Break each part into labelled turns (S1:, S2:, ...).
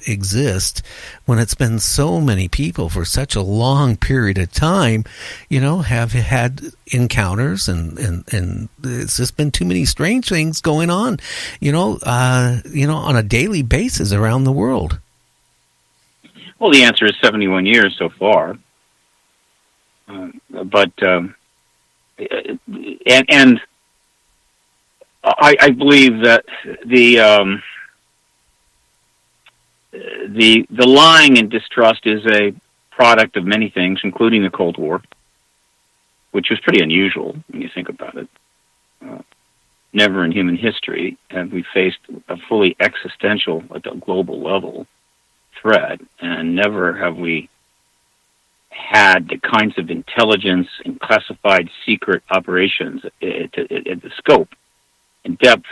S1: exist when it's been so many people for such a long period of time, have had encounters and it's just been too many strange things going on, on a daily basis around the world?
S2: Well, the answer is 71 years so far. But I believe that the lying and distrust is a product of many things, including the Cold War, which was pretty unusual when you think about it. Never in human history have we faced a fully existential, at the global level, threat, and never have we had the kinds of intelligence and classified secret operations at the scope and depth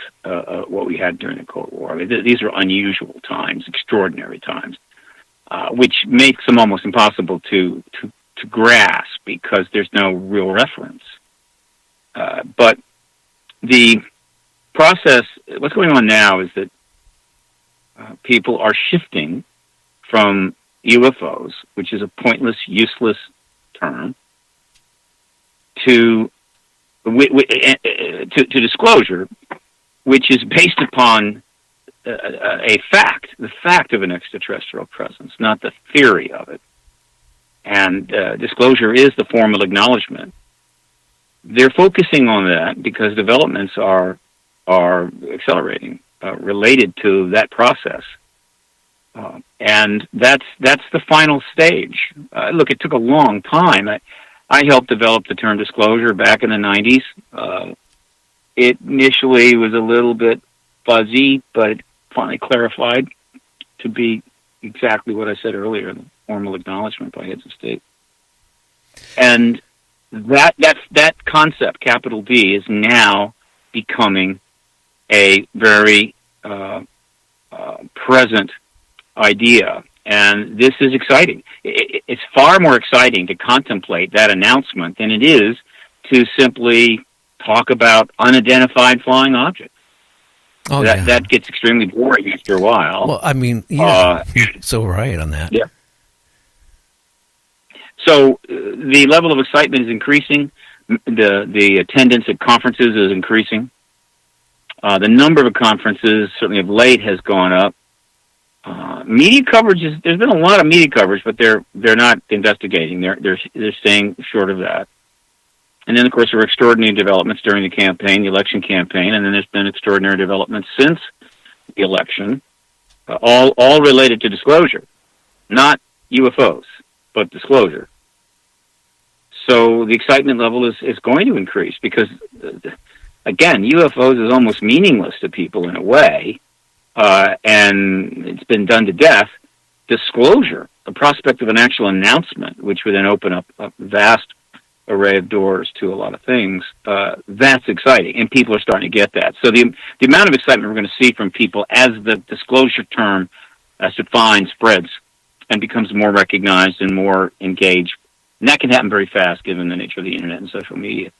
S2: what we had during the Cold War. I mean, these are unusual times, extraordinary times, which makes them almost impossible to grasp because there's no real reference. But the process, what's going on now is that people are shifting from UFOs, which is a pointless, useless term, to disclosure, which is based upon the fact of an extraterrestrial presence, not the theory of it. And disclosure is the formal acknowledgement. They're focusing on that because developments are accelerating related to that process. And that's the final stage. Look, it took a long time. I helped develop the term disclosure back in the 90s. It initially was a little bit fuzzy, but it finally clarified to be exactly what I said earlier, the formal acknowledgement by heads of state. And that concept, capital D, is now becoming a very present idea, and this is exciting. It's far more exciting to contemplate that announcement than it is to simply talk about unidentified flying objects. That gets extremely boring after a while.
S1: Well, I mean, you're so right on that.
S2: Yeah. So the level of excitement is increasing. The attendance at conferences is increasing. The number of conferences, certainly of late, has gone up. Media coverage there's been a lot of media coverage, but they're not investigating. They're staying short of that. And then, of course, there were extraordinary developments during the campaign, the election campaign, and then there's been extraordinary developments since the election, all related to disclosure, not UFOs, but disclosure. So the excitement level is going to increase because, again, UFOs is almost meaningless to people in a way. And it's been done to death. Disclosure, the prospect of an actual announcement, which would then open up a vast array of doors to a lot of things, that's exciting, and people are starting to get that. So the amount of excitement we're going to see from people as the disclosure term, as defined, spreads and becomes more recognized and more engaged, and that can happen very fast given the nature of the internet and social media.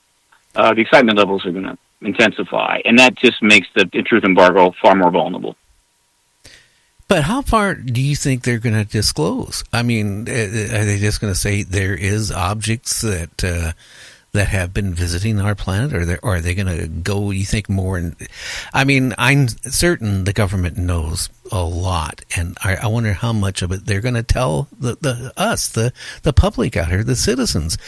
S2: The excitement levels are going to intensify, and that just makes the truth embargo far more vulnerable.
S1: But how far do you think they're going to disclose? I mean, are they just going to say there is objects that have been visiting our planet, or are they going to go, you think, more? I mean, I'm certain the government knows a lot, and I wonder how much of it they're going to tell the public out here, the citizens,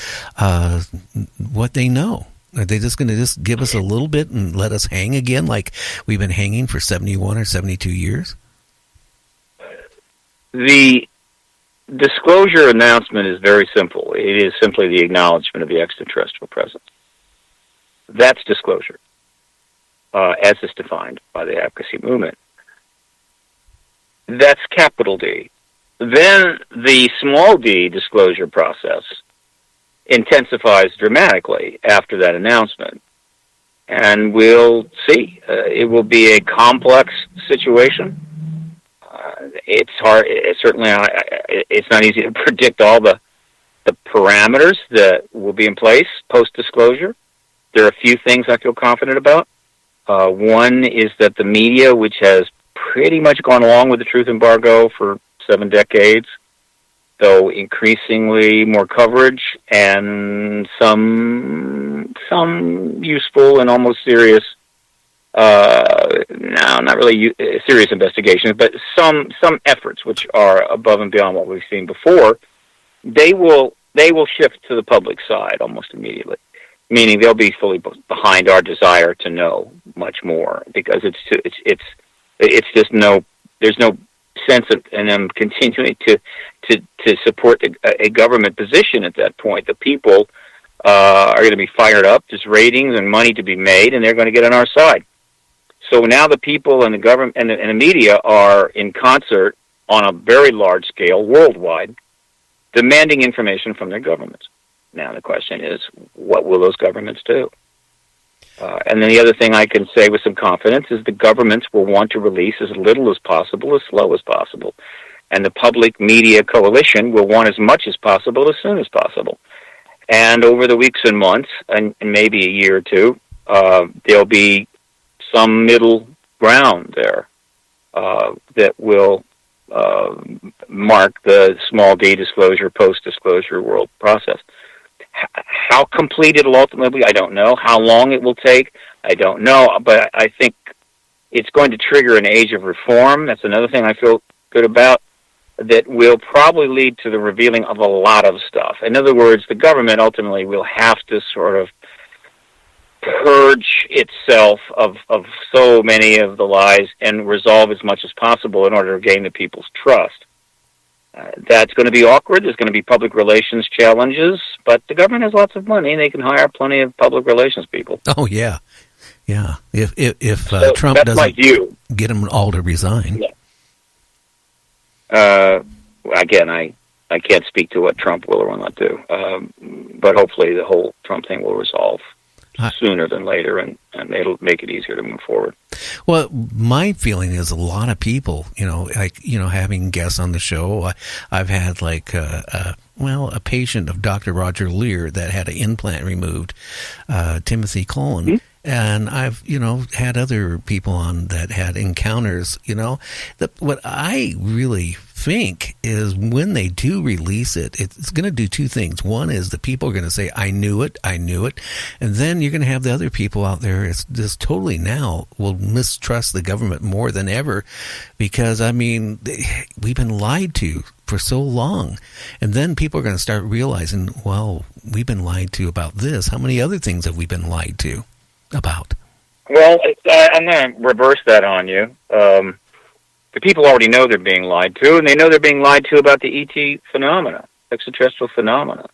S1: what they know. Are they just going to just give us a little bit and let us hang again like we've been hanging for 71 or 72 years?
S2: The disclosure announcement is very simple. It is simply the acknowledgement of the extraterrestrial presence. That's disclosure, as is defined by the advocacy movement. That's capital D. Then the small d disclosure process intensifies dramatically after that announcement. And we'll see. It will be a complex situation. It's hard. It's not easy to predict all the parameters that will be in place post-disclosure. There are a few things I feel confident about. One is that the media, which has pretty much gone along with the truth embargo for 7 decades, though increasingly more coverage and some useful and almost serious, no, not really serious investigations, but some efforts which are above and beyond what we've seen before. They will shift to the public side almost immediately, meaning they'll be fully behind our desire to know much more, because it's just there's no sense in them continuing to support a government position at that point. The people are going to be fired up. There's ratings and money to be made, and they're going to get on our side. So now the people and the government and the media are in concert on a very large scale worldwide, demanding information from their governments. Now the question is, what will those governments do? And then the other thing I can say with some confidence is the governments will want to release as little as possible, as slow as possible. And the public media coalition will want as much as possible, as soon as possible. And over the weeks and months, and maybe a year or two, there'll be some middle ground there that will mark the small d disclosure, post-disclosure world process. How complete it'll ultimately be, I don't know. How long it will take, I don't know. But I think it's going to trigger an age of reform. That's another thing I feel good about, that will probably lead to the revealing of a lot of stuff. In other words, the government ultimately will have to sort of purge itself of so many of the lies and resolve as much as possible in order to gain the people's trust. That's going to be awkward. There's going to be public relations challenges, but the government has lots of money, and they can hire plenty of public relations people.
S1: Oh, yeah. Yeah. If
S2: so
S1: Trump doesn't get them all to resign.
S2: Yeah. Again, I can't speak to what Trump will or will not do, but hopefully the whole Trump thing will resolve sooner than later, and it'll make it easier to move forward.
S1: Well, my feeling is a lot of people, having guests on the show. I've had a patient of Dr. Roger Lear that had an implant removed, Timothy Cullen. Mm-hmm. And I've, had other people on that had encounters, what I really think is when they do release it, it's going to do two things. One is the people are going to say, I knew it. And then you're going to have the other people out there, it's just totally now will mistrust the government more than ever, because, we've been lied to for so long. And then people are going to start realizing, well, we've been lied to about this. How many other things have we been lied to about?
S2: Well, I'm going to reverse that on you. The people already know they're being lied to, and they know they're being lied to about the ET phenomena, extraterrestrial phenomena.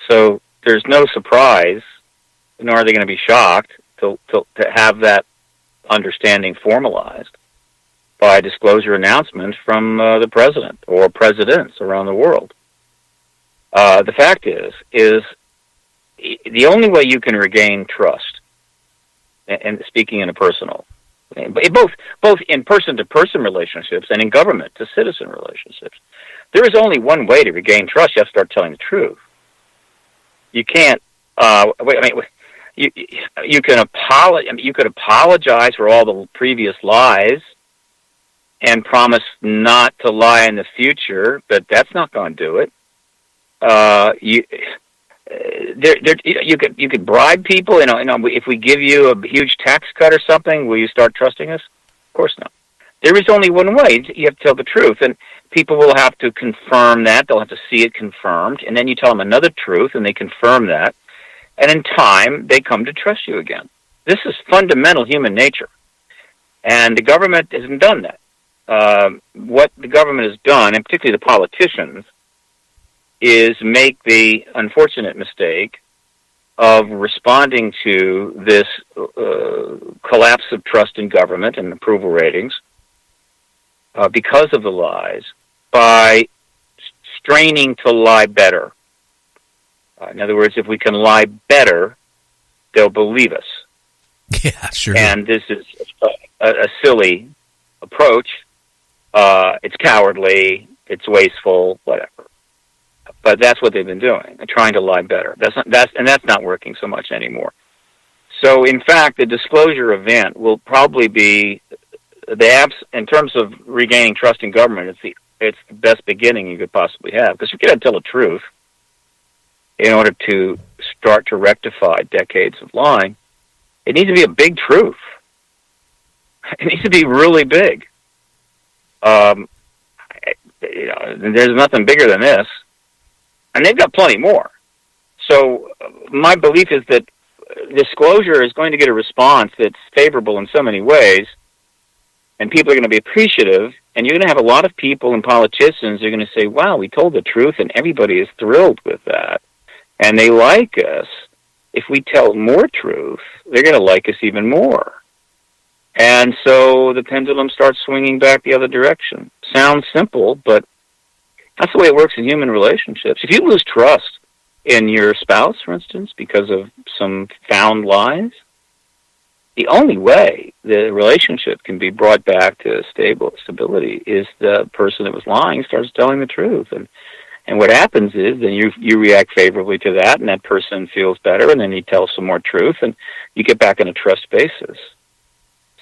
S2: So there's no surprise, nor are they going to be shocked to have that understanding formalized by a disclosure announcement from the president or presidents around the world. The fact is the only way you can regain trust, and speaking in a personal, both in person-to-person relationships and in government-to-citizen relationships, there is only one way to regain trust. You have to start telling the truth. You can't. You can apologize for all the previous lies and promise not to lie in the future, but that's not going to do it. You could bribe people. If we give you a huge tax cut or something, will you start trusting us? Of course not. There is only one way. You have to tell the truth, and people will have to confirm that. They'll have to see it confirmed, and then you tell them another truth, and they confirm that, and in time, they come to trust you again. This is fundamental human nature, and the government hasn't done that. What the government has done, and particularly the politicians, is make the unfortunate mistake of responding to this collapse of trust in government and approval ratings because of the lies by straining to lie better. In other words, if we can lie better, they'll believe us.
S1: Yeah, sure.
S2: And this is a silly approach. It's cowardly. It's wasteful. Whatever. But that's what they've been doing, trying to lie better. That's not working so much anymore. So, in fact, the disclosure event will probably be in terms of regaining trust in government, it's the best beginning you could possibly have, because you got to tell the truth in order to start to rectify decades of lying. It needs to be a big truth. It needs to be really big. There's nothing bigger than this, and they've got plenty more. So my belief is that disclosure is going to get a response that's favorable in so many ways, and people are going to be appreciative, and you're going to have a lot of people and politicians who are going to say, wow, we told the truth, and everybody is thrilled with that, and they like us. If we tell more truth, they're going to like us even more. And so the pendulum starts swinging back the other direction. Sounds simple, but that's the way it works in human relationships. If you lose trust in your spouse, for instance, because of some found lies, the only way the relationship can be brought back to stability is the person that was lying starts telling the truth. And what happens is then you react favorably to that, and that person feels better, and then he tells some more truth, and you get back on a trust basis.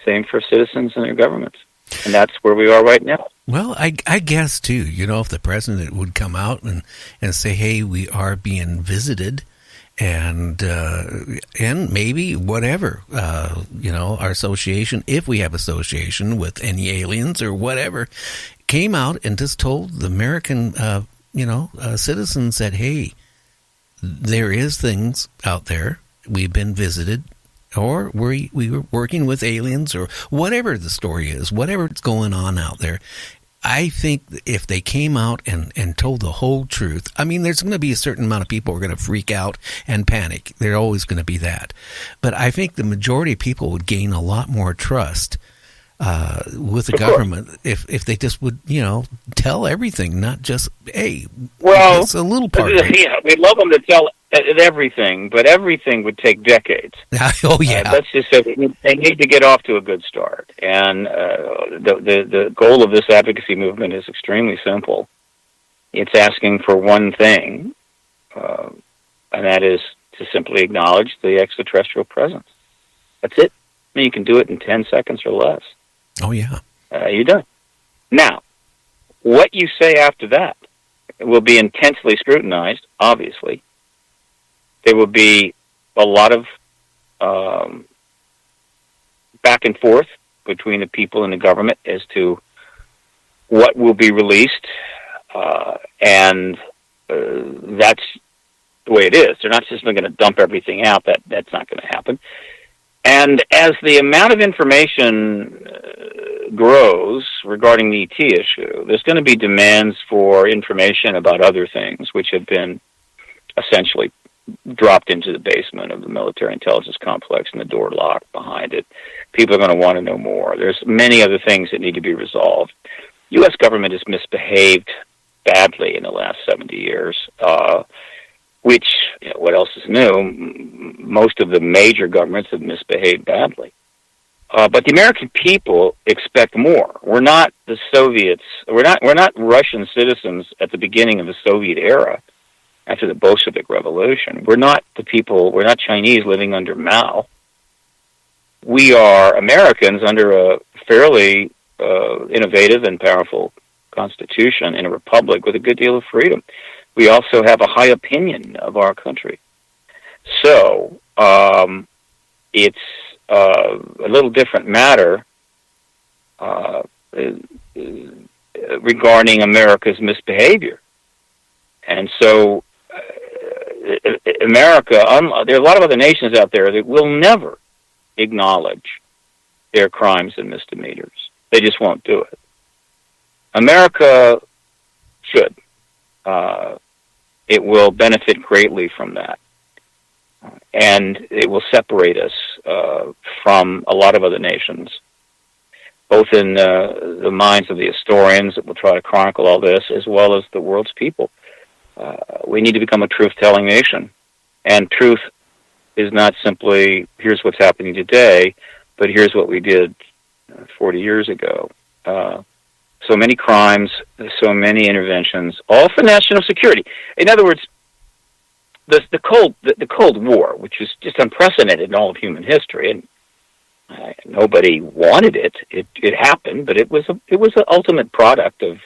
S2: Same for citizens and their governments. And that's where we are right now.
S1: Well, I guess, too, if the president would come out and say, hey, we are being visited, and maybe whatever, our association, if we have association with any aliens or whatever, came out and just told the American, citizens that, hey, there is things out there, we've been visited, or we were working with aliens, or whatever the story is, whatever's going on out there. I think if they came out and told the whole truth, I mean, there's going to be a certain amount of people who are going to freak out and panic. There's always going to be that. But I think the majority of people would gain a lot more trust with the government if they just would, tell everything, not just, hey, it's a little part.
S2: Yeah, we'd love them to tell everything, but everything would take decades.
S1: Oh, yeah.
S2: Let's just say they need to get off to a good start. And the goal of this advocacy movement is extremely simple. It's asking for one thing, and that is to simply acknowledge the extraterrestrial presence. That's it. I mean, you can do it in 10 seconds or less.
S1: Oh, yeah.
S2: You're done. Now, what you say after that will be intensely scrutinized, obviously. There will be a lot of back and forth between the people and the government as to what will be released, and that's the way it is. They're not just going to dump everything out. That's not going to happen. And as the amount of information grows regarding the ET issue, there's going to be demands for information about other things, which have been essentially dropped into the basement of the military intelligence complex and the door locked behind it. People are going to want to know more. There's many other things that need to be resolved. U.S. government has misbehaved badly in the last 70 years, which, what else is new? Most of the major governments have misbehaved badly. But the American people expect more. We're not the Soviets. We're not Russian citizens at the beginning of the Soviet era, after the Bolshevik Revolution. We're not the people. We're not Chinese living under Mao. We are Americans under a fairly innovative and powerful constitution in a republic with a good deal of freedom. We also have a high opinion of our country. So it's a little different matter regarding America's misbehavior. And so America, there are a lot of other nations out there that will never acknowledge their crimes and misdemeanors. They just won't do it. America should. It will benefit greatly from that. And it will separate us from a lot of other nations, both in the minds of the historians that will try to chronicle all this, as well as the world's people. We need to become a truth-telling nation. And truth is not simply, here's what's happening today, but here's what we did 40 years ago. So many crimes, so many interventions, all for national security. In other words, the Cold War, which is just unprecedented in all of human history, and Nobody wanted it. It happened, but it was an ultimate product of